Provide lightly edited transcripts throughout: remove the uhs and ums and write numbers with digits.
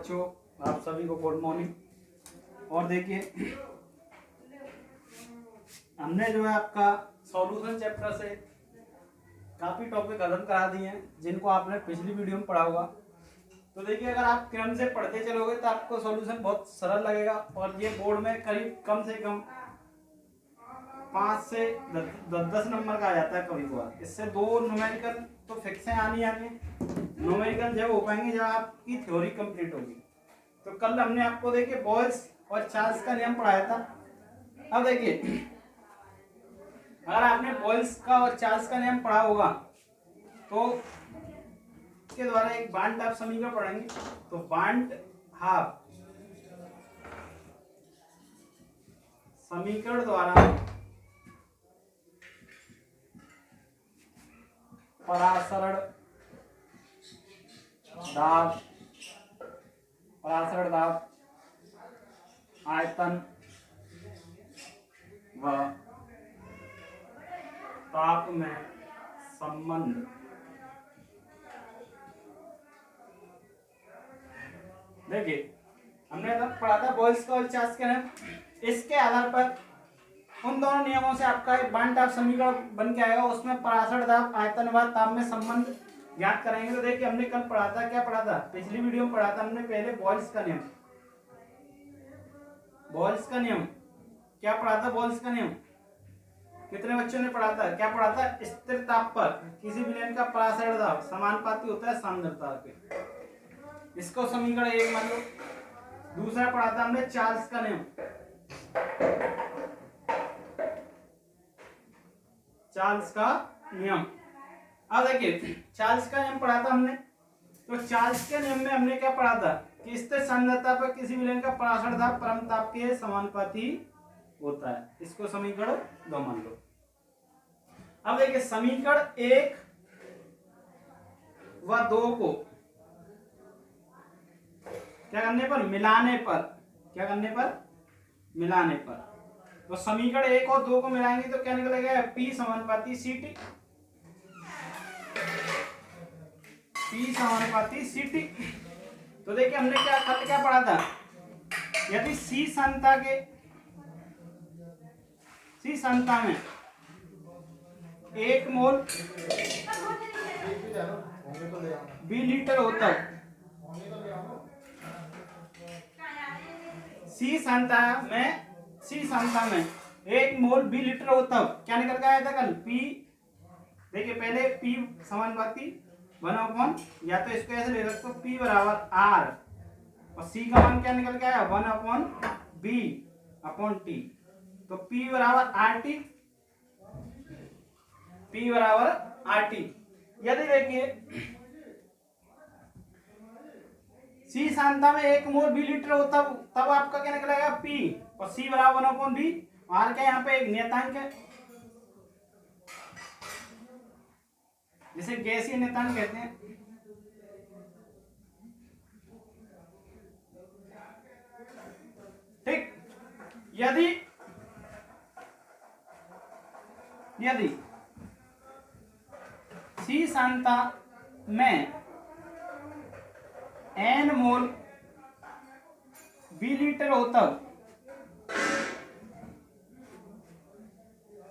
बच्चों, आप सभी को गुड मॉर्निंग। और देखिए, हमने जो है आपका सॉल्यूशन चैप्टर से काफ़ी टॉपिक खत्म करा दिए हैं जिनको आपने पिछली वीडियो में पढ़ा होगा। तो देखिए, अगर आप क्रम से पढ़ते चलोगे तो आपको सॉल्यूशन बहुत सरल लगेगा और ये बोर्ड में करीब कम से कम 5 से 10 नंबर का आ जाता है कभी कभार। इससे 2 न्यूमेरिकल तो फिक्स है, आनी है। न्यूमेरिकल जब हो पाएंगे जब आपकी थ्योरी कंप्लीट होगी। तो कल हमने आपको देखिए बॉयल्स और चार्ल्स का नियम पढ़ाया था। अब देखिए, अगर आपने बॉयल्स का और चार्ल्स का नियम पढ़ा होगा तो इसके द्वारा एक बांट हाफ समीकरण पढ़ेंगे। तो बांट हाफ समीकरण द्वारा परासरण दाब, आयतन व ताप में संबंध देखिए, हमने तब पढ़ा था बॉयल्स का और चार्ल्स का नियम। इसके आधार पर उन दोनों नियमों से आपका एक बांट हाफ समीकरण बन के आएगा। उसमें परासरण दाब, आयतन व ताप में संबंध ज्ञात करेंगे। तो देखिए, हमने कल पढ़ा था, क्या पढ़ा था, पिछली वीडियो में पढ़ा था हमने पहले बॉयल्स का नियम। बॉयल्स का नियम क्या पढ़ा था? बॉयल्स का नियम कितने बच्चों ने पढ़ा था? क्या पढ़ा था? स्थिर ताप पर किसी विलयन का परासरण दाब समानुपाती होता है सांद्रता के। इसको समीकरण 1 मान लो। दूसरा पढ़ा था हमने चार्ल्स का नियम। चार्ल्स का नियम। अब देखिए, चार्ल्स का नियम पढ़ा था हमने। तो चार्ल्स के नियम में हमने क्या पढ़ा था कि स्थिर सांद्रता पर किसी विलयन का परासरण दाब परम ताप के समानुपाती होता है। इसको समीकरण 2 मान लो। अब देखिए, समीकरण 1 व 2 को क्या करने पर? मिलाने पर। क्या करने पर? मिलाने पर। तो समीकरण 1 और 2 को मिलाएंगे तो क्या निकलेगा? P समानुपाती CT। P समानुपाती CT। तो देखिए, हमने क्या पढ़ा था? यदि C सांता में 1 मोल 20 लीटर होता है, सी सांता में 1 मोल 20 लीटर होता है, क्या निकल के आया था कल? P। देखिए, पहले P समानुपाती 1/, या तो इसको ऐसे ले सकते हो, P बराबर R और C का मान क्या निकल के आया? 1/B/T। तो P बराबर RT। यदि देखिए, C सांता में 1 मोल 20 लीटर होता तब आपका क्या निकलेगा? P और C बराबर 1/B। R क्या यहाँ पे एक नियतांक है, जिसे गैसीय नियतांक कहते हैं। ठीक। यदि C सांता में N मोल 20 लीटर होता,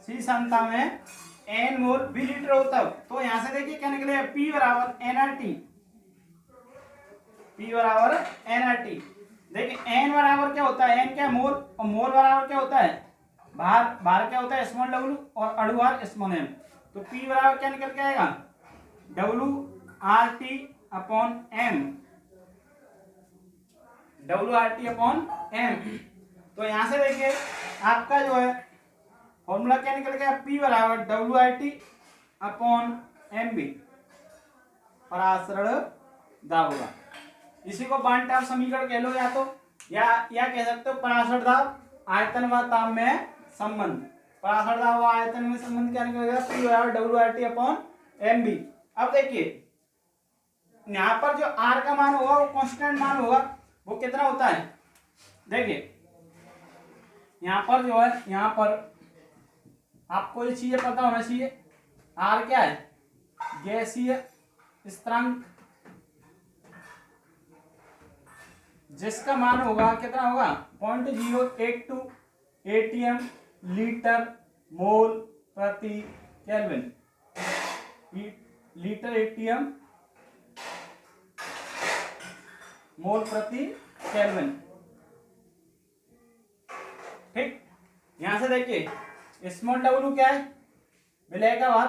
C सांता में N मोल 20 लीटर होता, तो यहां से देखिए क्या निकलेगा? P बराबर nRT। देखिए, N बराबर क्या होता है? N क्या? मोल। और मोल बराबर क्या होता है? भार क्या होता है? स्मॉल w और अणुभार स्मॉल m। तो P बराबर क्या निकल के आएगा? WRT/m। तो यहां से देखिए, आपका जो है फॉर्मूला क्या निकल गया? P बराबर WRT/mb परासरण दाब होगा। इसी को बांट हाफ समीकरण कह लो, या कह सकते हो परासरण दाब आयतन व ताप में संबंध। परासरण दाब व आयतन में संबंध क्या निकलेगा? P बराबर WRT/mb। अब देखिए, यहाँ पर जो R का मान होगा वो कांस्टेंट मान होगा। वो कितना होता है? देखिए, यहाँ पर जो है, यहाँ पर आपको ये चीजें पता होना चाहिए। R क्या है? गैसीय स्थिरांक। जिसका मान होगा कितना होगा 0.082 ATM लीटर मोल प्रति केल्विन। लीटर ATM मोल प्रति केल्विन। ठीक, यहां से देखिए स्मॉल डब्ल्यू क्या है, विलय का भार,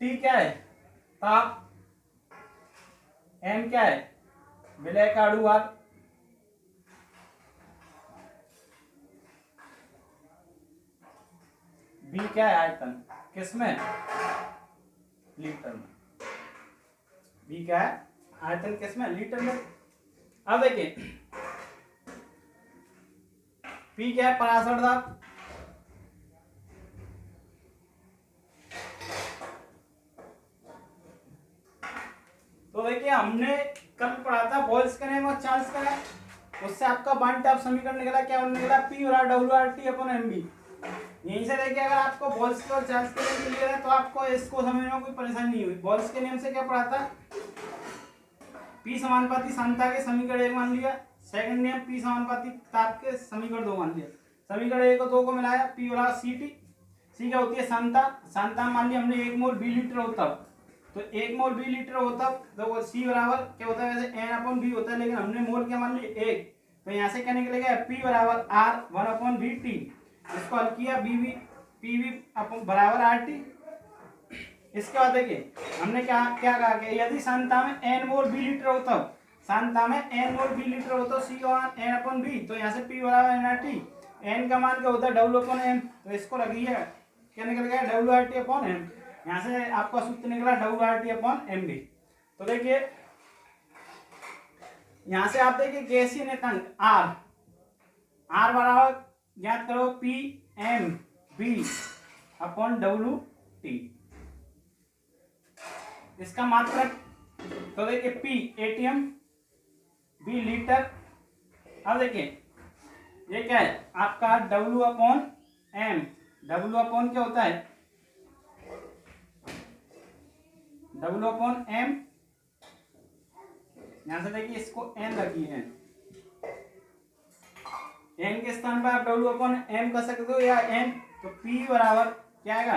टी क्या है ताप, एम क्या है विलय का अणुभार, बी क्या है आयतन, किसमें लीटर में, बी क्या है आयतन किसमें लीटर में। अब देखिए पी क्या है पराशर दाब, तो देखिए हमने कल पढ़ा था बॉयल्स का नियम और चार्ल्स का, उससे आपका वन टॉप समीकरण निकला, क्या निकला पी बराबर डब्ल्यू आर टी अपन एम बी। यहीं से देखिए अगर आपको बॉयल्स के और चार्ल्स के नियम क्लियर है तो आपको इसको समझने में कोई परेशानी नहीं हुई। बॉयल्स के नियम से क्या पढ़ा था, पी समानुपाती सांद्रता के समीकरण 1 मान लिया, सेकंड नियम पी समानुपाती ताप के समीकरण 2 मान लिया, समीकरण 1 और 2 को मिलाया, पी बराबर सी टी, सी क्या होती है सांद्रता, सांद्रता मान लिया हमने 1 मोल 20 लीटर होता, तो 1 मोल 20 लीटर होता तो सी बराबर क्या होता है, वैसे एन अपॉन बी होता है लेकिन हमने मोल क्या मान लिया 1, तो यहाँ से क्या निकलेगा पी बराबर आर 1 अपॉन बी टी, इसको हल किया बी वी पी वी बराबर आर टी। इसके बाद देखिए हमने क्या क्या कहा कि यदि सांद्रता में एन मोल बी लीटर होता, सांद्रता में एन मोल बी लीटर होता सी एन अपॉन बी, तो यहाँ से पी बराबर एन आर टी, एन का मान क्या होता है डब्ल्यू अपॉन एम, तो इसको रखिए क्या निकल गया W R T upon M, यहाँ से आपका सूत्र निकला W R T upon M B. तो देखिए यहां से आप देखिए गैसीय नेतांक आर, आर बराबर ज्ञात करो P M B upon W T, इसका मात्रक तो देखिए पी एटीएम बी लीटर। अब देखिए ये क्या है आपका W upon M, W upon क्या होता है डब्ल्यू अपॉन एम, यहां से देखिए इसको एन रखिए, एन के स्थान पर आप डब्ल्यू अपॉन एम कर सकते हो या एन, तो पी बराबर क्या आएगा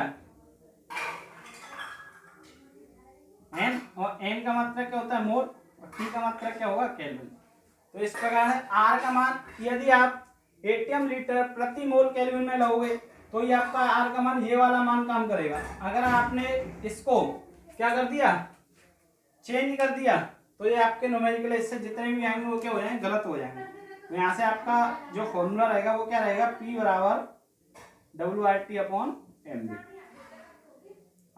एन, और एन का मात्रक क्या होता है मोल और टी का मात्रक क्या होगा केल्विन। तो इस प्रकार है आर का मान यदि आप एटीएम लीटर प्रति मोल केल्विन में लोगे तो ये आपका आर का मान ये वाला मान काम करेगा। अगर आपने इसको क्या कर दिया चेंज कर दिया तो ये आपके न्यूमेरिकल इससे जितने भी आएंगे वो क्या हो जाएंगे गलत हो जाएंगे। तो यहाँ से आपका जो फॉर्मूला रहेगा वो क्या रहेगा पी बराबर W R T upon M B.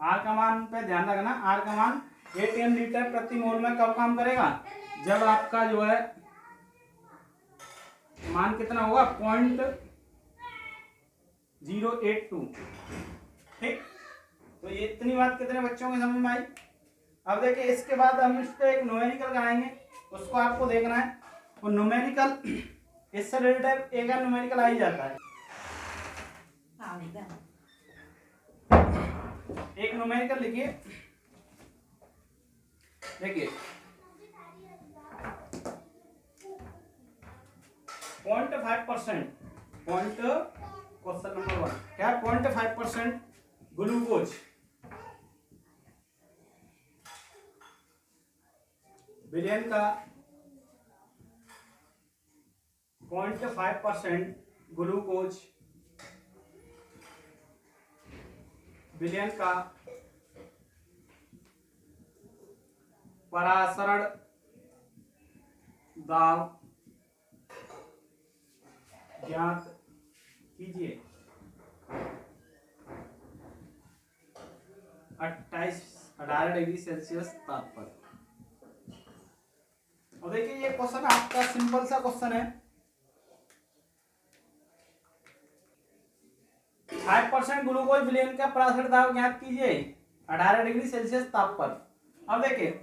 R का मान पे ध्यान रखना, आर का मान एटीएम लीटर प्रति मोल में कब काम करेगा जब आपका जो है मान कितना होगा 0.082। ठीक, तो ये इतनी बात कितने बच्चों के समझ में आई। अब देखिए इसके बाद हम इस पे एक न्यूमेरिकल कराएंगे, उसको आपको देखना है। और न्यूमेरिकल इससे रिलेटेड एक न्यूमेरिकल आ ही जाता है। एक न्यूमेरिकल लिखिए, देखिए 0.5%, क्वेश्चन नंबर 1 क्या 0.5% ग्लूकोज विलयन का 0.5% ग्लूकोज विलयन का परासरण दाब ज्ञात कीजिए 18 डिग्री सेल्सियस ताप पर। और देखिए ये क्वेश्चन आपका सिंपल सा क्वेश्चन है। 5% ग्लूकोज विलयन का परासरण दाब ज्ञात कीजिए 18 डिग्री सेल्सियस ताप पर। अब देखिए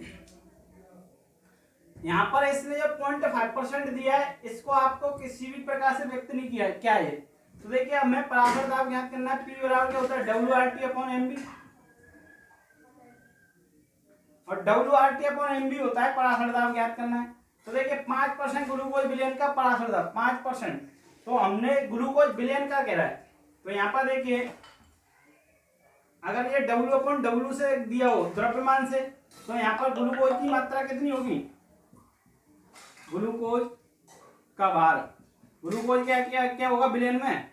यहाँ पर इसने जो 0.5% दिया है इसको आपको किसी भी प्रकार से व्यक्त नहीं किया है क्या है। तो देखिए हमें परासरण दाब ज्ञात करना है, पी बराबर क्या होता है W R T upon M B. और WRT/MB होता है पराशर दाब ज्ञात करना है। तो देखिए 5% ग्लूकोज विलयन का पराशर दाब 5%, तो हमने ग्लूकोज विलयन का कह रहा है। तो यहाँ पर देखिए अगर ये W/W से दिया हो द्रव्यमान से, तो यहाँ पर ग्लूकोज की मात्रा कितनी होगी, ग्लूकोज का भार, ग्लूकोज क्या क्या क्या होगा विलयन में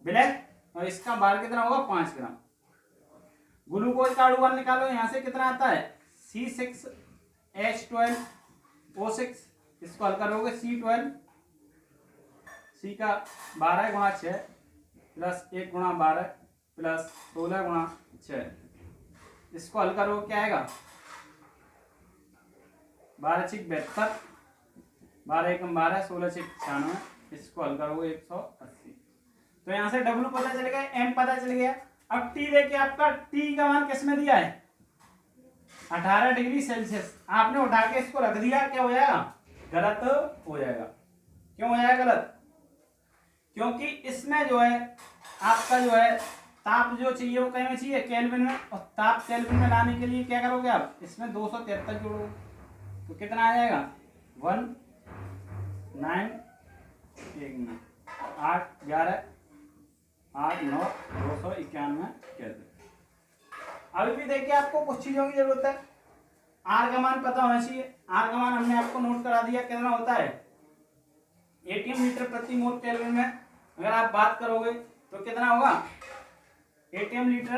विलय, और इसका भार कितना होगा 5 ग्राम। ग्लूकोज का अणुभार निकालो, यहाँ से कितना आता है C6H12O6, इसको हल करोगे C12, C का 12 गुणा 6 प्लस 1 गुणा 12 प्लस 16 गुणा 6, इसको हल करो क्या आएगा 12 छिक 72, 12 एकम 12, 16 छिक 96, इसको हल करोगे 180। तो यहाँ से W पता चल गया, M पता चल गया। अब T देखिए आपका T का मान किस में दिया है 18 डिग्री सेल्सियस, आपने उठा के इसको रख दिया, क्या हो जाएगा गलत हो जाएगा। क्यों हो जाएगा गलत, क्योंकि इसमें जो है आपका जो है ताप जो चाहिए वो कहीं में चाहिए केल्विन में, और ताप केल्विन में लाने के लिए क्या करोगे आप इसमें 273 जोड़ोगे, तो कितना आ जाएगा 1919 8 11 8 9 291 केल्विन। अभी भी देखिए आपको कुछ चीजों की जरूरत है, आर का मान पता होना चाहिए। आर का मान हमने आपको नोट करा दिया, कितना होता है ATM लीटर प्रति मोल केल्विन में अगर आप बात करोगे तो कितना होगा ATM लीटर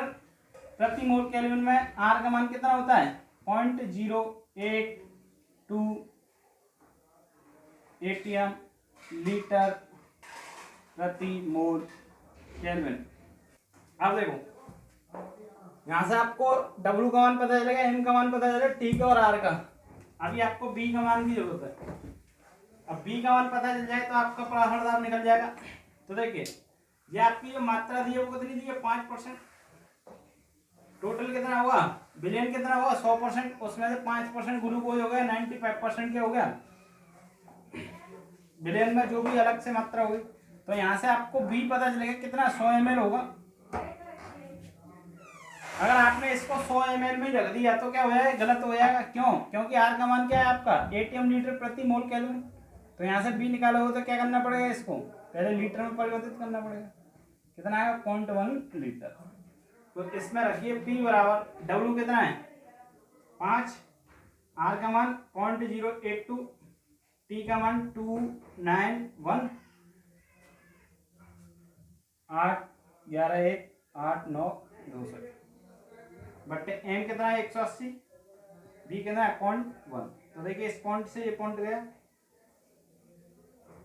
प्रति मोल केल्विन में आर का मान कितना होता है 0.082 ATM लीटर प्रति मोल केल्विन। अब देखो यहां से आपको W का मान पता चलेगा, M का मान पता चलेगा, T का और R का। अभी आपको B का मान की जरूरत है। अब B का मान पता चल जाए तो आपका पराशर दाब निकल जाएगा। तो देखिए ये आपकी जो मात्रा दी है वो कितनी दी है 5%, टोटल कितना होगा विलयन कितना होगा 100%, उसमें से 5% ग्लूकोज हो गया, 95% के हो गया विलयन में जो भी अलग से मात्रा होगी। तो यहाँ से आपको B पता चलेगा कितना 100 ml होगा। अगर आपने इसको 100 ml में रख दिया तो क्या हो जाएगा गलत हो जाएगा, क्यों, क्योंकि R का मान क्या है आपका ATM लीटर प्रति मोल केल्विन। तो यहाँ से B निकालोगे तो क्या करना पड़ेगा, इसको पहले लीटर में परिवर्तित करना पड़ेगा, कितना आएगा 0.1 लीटर। तो इसमें रखिए P बराबर W कितना है 5, R का मान 0.082, T का मान 291, 8 11 1 8 9 200 बट्टे M कितना है 180, B कितना है 0.1। तो देखिए इस पॉइंट से ये पॉइंट गया,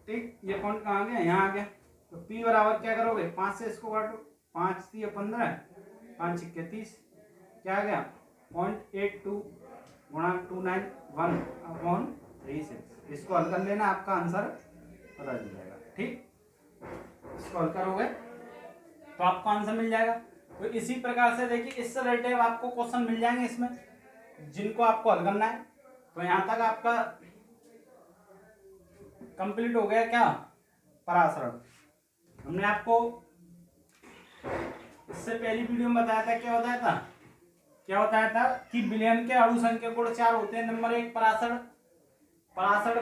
ठीक, ये पॉइंट कहाँ गया यहाँ आ गया। तो P बराबर क्या करोगे 5 से इसको काटो, 5 3 15 5 6 30, क्या आ गया 0.82 गुणा 291/36, इसको हल कर लेना, आपका आंसर पता चल जाएगा। ठीक, इसको हल करोगे तो आपको आंसर मिल जाएगा। तो इसी प्रकार से देखिए इससे रिलेटेड आपको क्वेश्चन मिल जाएंगे इसमें जिनको आपको हल करना है। तो यहाँ तक आपका कंप्लीट हो गया क्या पराशरण। हमने आपको इससे पहली वीडियो में बताया था, क्या बताया था कि विलयन के अणु संख्या गुण 4 होते हैं। नंबर 1 पराशरण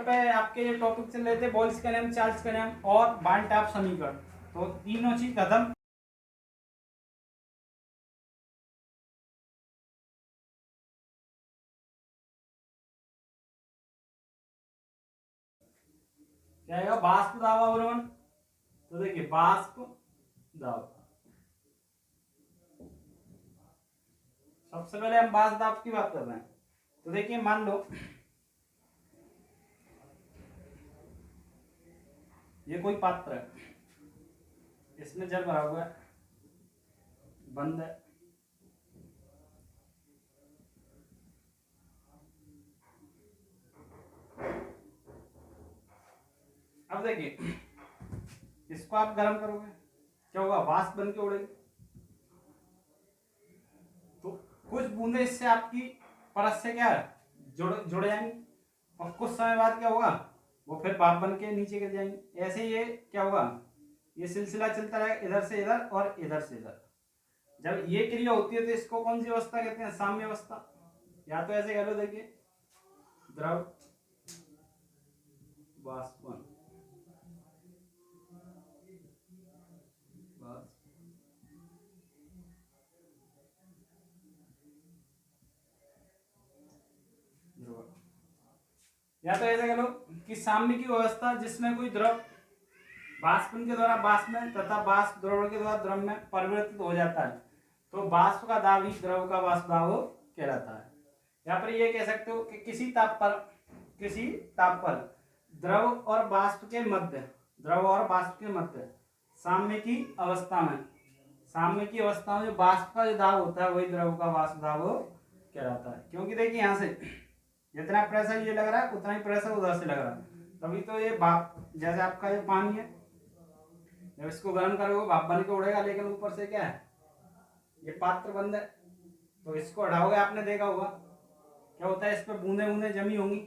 पे आपके ये टॉपिक चल रहे थे बोल्स का नियम, चार्ल्स का नियम और बान टाप समीकरण। तो तीनों चीज खत्म। क्या आएगा वाष्प दाब अवरोहन। तो देखिए वाष्प दाब, सबसे पहले हम वाष्प दाब की बात कर रहे हैं। तो देखिए मान लो ये कोई पात्र है, इसमें जल भरा हुआ है, बंद है, अब देखिए इसको आप गर्म करोगे क्या होगा वाष्प बन के उड़ेगी। तो कुछ बूंदे इससे आपकी परत से क्या जुड़ जाएंगी और कुछ समय बाद क्या होगा वो फिर भाप बन के नीचे गिर जाएंगी। ऐसे ये क्या होगा ये सिलसिला चलता रहेगा, इधर से इधर और इधर से इधर। जब ये क्रिया होती है तो इसको कौन सी अवस्था कहते हैं साम्य अवस्था। या तो ऐसे कह लो, देखिए द्रव वाष्पन, या तो ऐसे कह लो कि साम्य की अवस्था जिसमें कोई द्रव वाष्पन के द्वारा वाष्प में तथा वाष्प द्रवण के द्वारा द्रव में परिवर्तित हो जाता है, तो वाष्प का दाब ही द्रव का वाष्प दाब कहलाता है। यहाँ पर ये कह सकते हो कि किसी ताप पर द्रव और वाष्प के मध्य साम्य की अवस्था में जो वाष्प का जो दाब होता है वही द्रव का वाष्प दाब कहलाता है। क्योंकि देखिए यहाँ से जितना प्रेशर ये लग रहा है उतना ही प्रेशर उधर से लग रहा है, तभी तो ये भाप, जैसे आपका ये पानी है, जब इसको गर्म करोगे भाप बन के उड़ेगा, लेकिन ऊपर से क्या है, ये पात्र बंद है, तो इसको हटाओगे, आपने देखा होगा क्या होता है, इस पर बूंदे बूंदे जमी होंगी,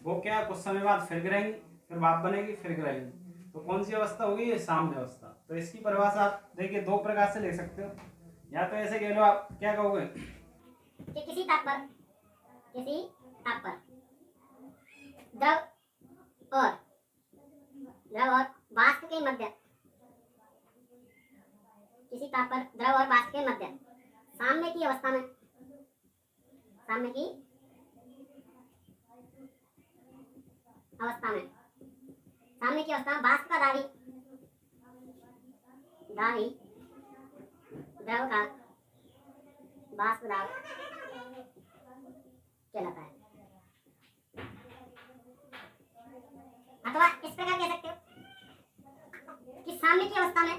वो क्या कुछ समय बाद फिर गिरेंगी, फिर भाप बनेगी, फिर गिरेंगी, तो कौन सी अवस्था होगी, ये साम्य अवस्था। तो इसकी परिभाषा आप देखिए दो प्रकार से लिख सकते हो। या तो ऐसे कह लो, आप क्या कहोगे कि किसी ताप पर द्रव और वाष्प के मध्य साम्य की अवस्था में वाष्प का दाबी द्रव का वाष्प दाब कहलाता है। अथवा इस प्रकार कह सकते हो कि साम्य की अवस्था में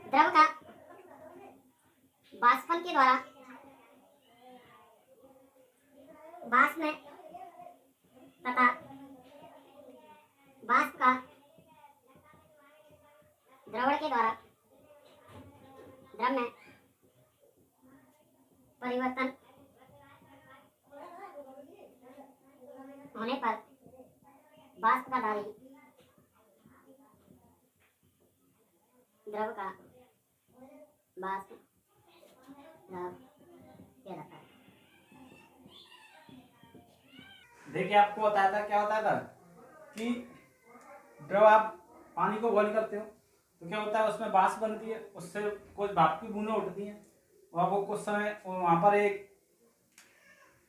द्रव का वाष्पन के द्वारा वाष्प में तथा वाष्प का द्रवण के द्वारा द्रव में परिवर्तन होने पर वाष्प का दाबी द्रव का वाष्प दाब कहलाता है। देखिए आपको बताया था, क्या बताया था कि द्रव आप पानी को बॉईल करते हो तो क्या होता है, उसमें वाष्प बनती है, उससे कुछ भाप की बूंदें उठती हैं, और वो कुछ समय वहाँ पर एक,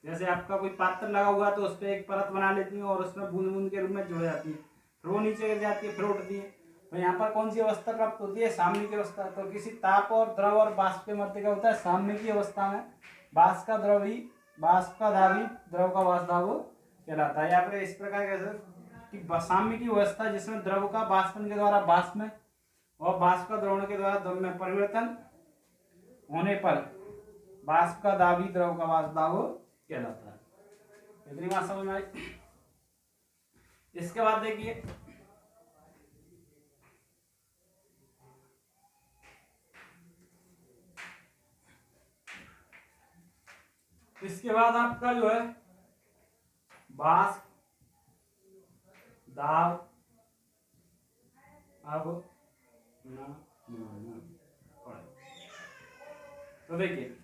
जैसे आपका कोई पात्र लगा हुआ है तो उस पर एक परत बना लेती है और उसमें बूंद बूंद के रूप में जुड़ जाती है, फिर वो नीचे गिर जाती है, फिर उठती है। तो यहाँ पर कौन सी अवस्था प्राप्त होती है, साम्य की अवस्था। तो किसी ताप और द्रव और वाष्प के मध्य क्या होता है, साम्य की अवस्था में वाष्प का दाबी द्रव का वाष्प दाब कहलाता है। या फिर इस प्रकार कैसे कि साम्य की अवस्था जिसमें द्रव का वाष्पन के द्वारा वाष्प में और वाष्प का द्रवण के द्वारा द्रव में परिवर्तन होने पर वाष्प का दाबी द्रव का वाष्प दाब कहलाता है। इतनी बात समझ में आई। इसके बाद देखिए इसके बाद आपका जो है वाष्प दाब अब तो देखिए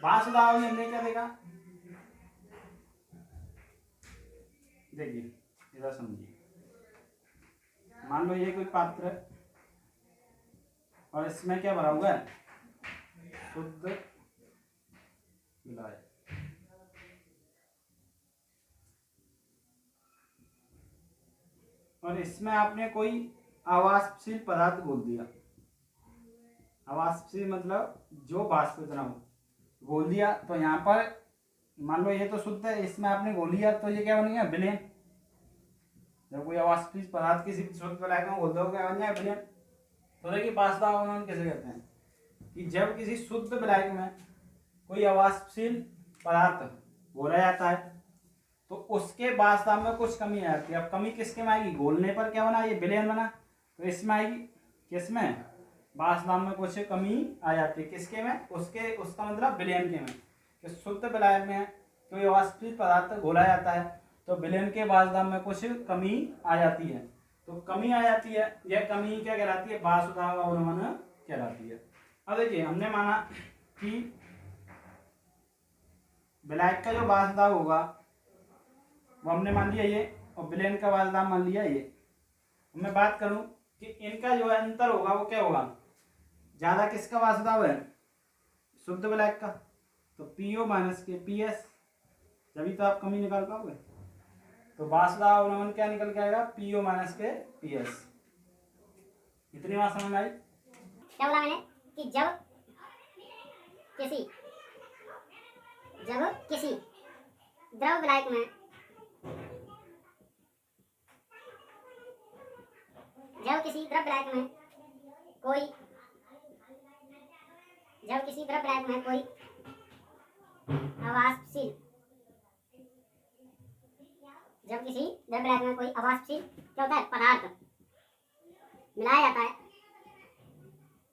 वाष्प दाब में हमने क्या देखा, देखिए इधर समझिए, मान लो ये कोई पात्र है और इसमें क्या भरा हुआ है, शुद्ध विलायक, और इसमें आपने कोई अवाष्पशील पदार्थ घोल दिया। अवाष्पशील मतलब जो वाष्पित ना हो, घोल दिया। तो यहाँ पर मान लो ये तो शुद्ध है, इसमें आपने घोल दिया तो ये क्या बन गया, विलयन। जब कोई अवाष्पशील पदार्थ किसी शुद्ध विलायक में घोल दो, क्या बन जाए, विलयन। तो देखिए वाष्प दाब कैसे कहते हैं कि जब किसी शुद्ध विलायक में कोई अवाष्पशील पदार्थ घोला जाता है तो उसके वाष्प दाब में कुछ कमी आ जाती है। अब कमी किसके में आएगी, घोलने पर क्या बना, ये विलयन बना, तो इसमें आएगी, किसमें, वाष्प दाब में कुछ कमी आ जाती है, किसके में, उसका मतलब विलयन के में। कि शुद्ध विलायक में कोई अवाष्पशील पदार्थ घोला जाता है तो विलयन के वाष्प दाब में कुछ कमी आ जाती है, तो तो कमी आ जाती है। यह कमी क्या कहलाती है? वासुदाव अवनमन कहलाती है। अब देखिए हमने माना कि विलायक का जो वासुदाव होगा वो हमने मान लिया ये, और विलयन का वासुदाव मान लिया ये। मैं बात करूं कि इनका जो अंतर होगा वो क्या होगा? ज्यादा किसका वासुदाव है? शुद्ध विलायक का। तो पीओ माइनस के पीएस, जभी तो आप कमी निकाल पाओगे। तो वासुदाव अवनमन क्या निकल के आएगा? पीओ माइनस के पीएस। इतनी बात समझ में आई? क्या बोला मैंने कि जब किसी द्रव विलायक में कोई अवाष्पशील क्या होता है? पदार्थ मिलाया जाता है।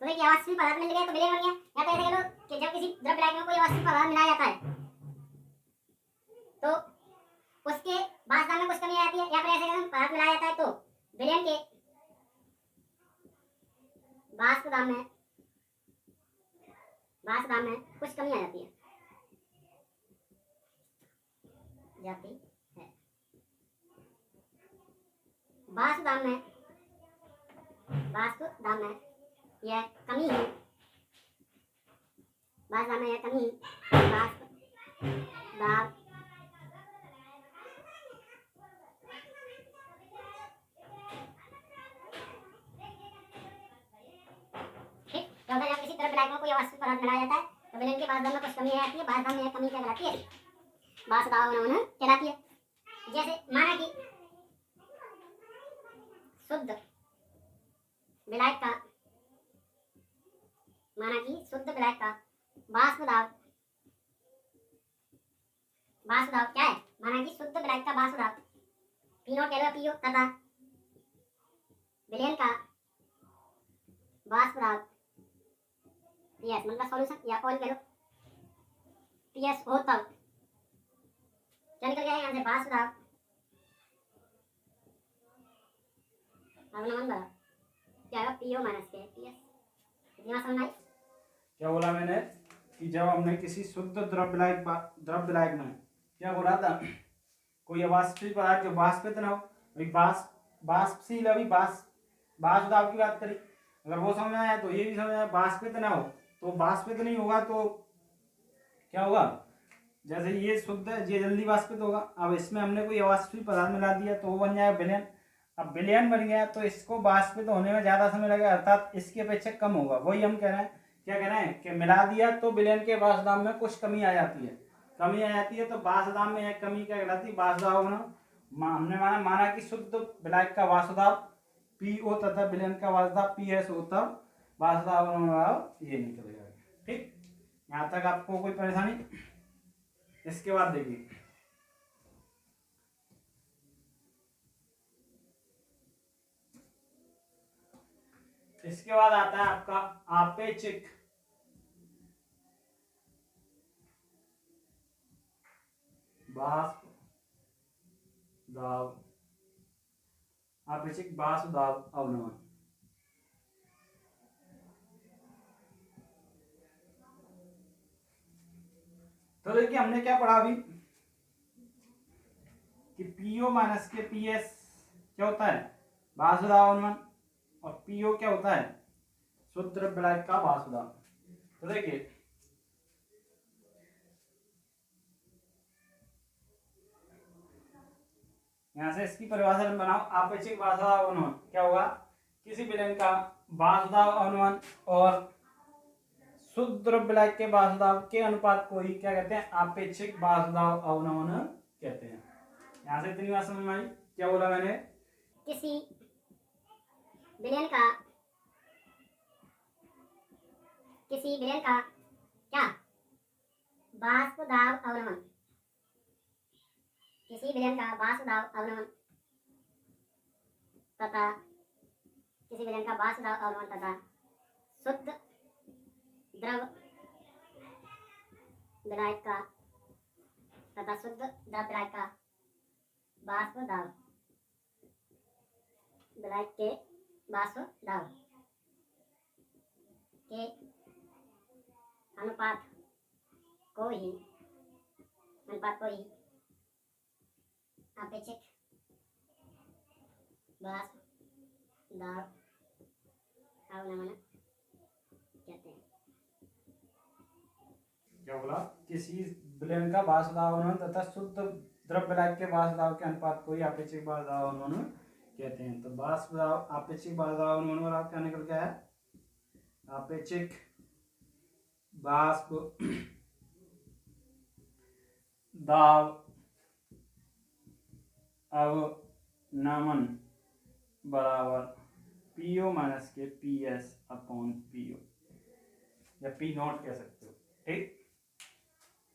तो देखिए अवाष्पशील पदार्थ मिल गया तो विलयन बन गया। या तो ऐसे कह लो कि जब किसी द्रव विलायक में कोई अवाष्पशील पदार्थ मिलाया जाता है तो उसके वासुदाव में कुछ कमी आ जाती है। या फिर ऐसे कह लो पदार्थ मिलाया जाता है तो विलयन के वासुदाव में कुछ कमी आ जाती है। वासुदाव में यह कमी है। वासुदाव में यह कमी वासुदाव ठीक। क्या होता है? जब किसी द्रव विलायक में कोई अवाष्पशील पदार्थ मिलाया जाता है तो विलयन के वासुदाव में कुछ कमी आ जाती है। वासुदाव में यह कमी क्या कहलाती है? वासुदाव अवनमन कहलाती है। जैसे माना कि शुद्ध विलायक का वासुदाव क्या है? माना कि शुद्ध विलायक का वासुदाव पी0 कह लो पीओ तथा विलयन का वासुदाव पीएस, मतलब सॉल्यूशन या कॉल कह लो पीएस हो तब क्या निकल जाएगा? यहाँ से वासुदाव अवनमन बराबर क्या होगा? पीओ माइनस के पीएस। इतनी बात समझ आई? क्या बोला मैंने कि जब हमने किसी शुद्ध द्रव विलायक में क्या बोला था? कोई अवाष्पशील पदार्थ जो वाष्पित ना हो, अभी वाष्पशील अभी वासुदाव की बात करी, अगर वो समझ में आया तो ये भी समझ आया। वाष्पित ना हो तो वाष्पित नहीं होगा तो क्या होगा? जैसे ये शुद्ध है, ये जल्दी वाष्पित होगा। अब इसमें हमने कोई अवाष्पशील पदार्थ मिला दिया तो वो बन जाएगा विलयन। अब विलयन बन गया तो इसको वाष्पित होने में ज्यादा समय लगेगा, अर्थात इसकी अपेक्षा कम होगा। वही हम कह रहे हैं, क्या कह रहे हैं कि मिला दिया तो विलयन के वासुदाव में कुछ कमी आ जाती है। तो वासुदाव में एक कमी क्या कहलाती है? वासुदाव हमने माना कि शुद्ध विलायक का वासुदाव पीओ तथा विलयन का वासुदाव पीएस हो तब वासुदाव ये निकलेगा। ठीक, यहाँ तक आपको कोई परेशानी? इसके बाद देखिए इसके बाद आता है आपका आपेक्षिक वासुदाव अवनमन। तो देखिए हमने क्या पढ़ा अभी कि पीओ माइनस के पीएस क्या होता है? वासुदाव अवनमन। और पीओ क्या होता है? शुद्ध द्रव विलायक का वासुदाव। तो देखिए यहां से इसकी परिभाषा बनाओ। आपेक्षिक वासुदाव अवनमन क्या होगा? किसी विलयन का वासुदाव अवनमन और शुद्ध द्रव विलायक के वासुदाव के अनुपात को ही क्या कहते हैं? आपेक्षिक वासुदाव अवनमन कहते हैं। यहां से इतनी बात समझ में आई? क्या बोला मैंने? किसी विलयन का क्या वासुदाव अवनमन, किसी विलयन का वासुदाव अवनमन तथा शुद्ध द्रव विलायक का वासुदाव विलायक के वाष्प दाब के अनुपात को ही अपेक्षित वाष्प दाब अवनमन कहते हैं। क्या बोला? किसी विलयन का वाष्प दाब अवनमन तथा शुद्ध द्रव विलायक के वाष्प दाब के अनुपात को ही अपेक्षित वाष्प दाब अवनमन कहते हैं। तो वाष्प दाब अपेक्षित वाष्प दाब अवनमन वाला क्या निकल गया है? अपेक्षित वाष्प दाब अवनमन बराबर पीओ माइनस के पी एस अपॉन पीओ या पी नॉट कह सकते हो। ठीक।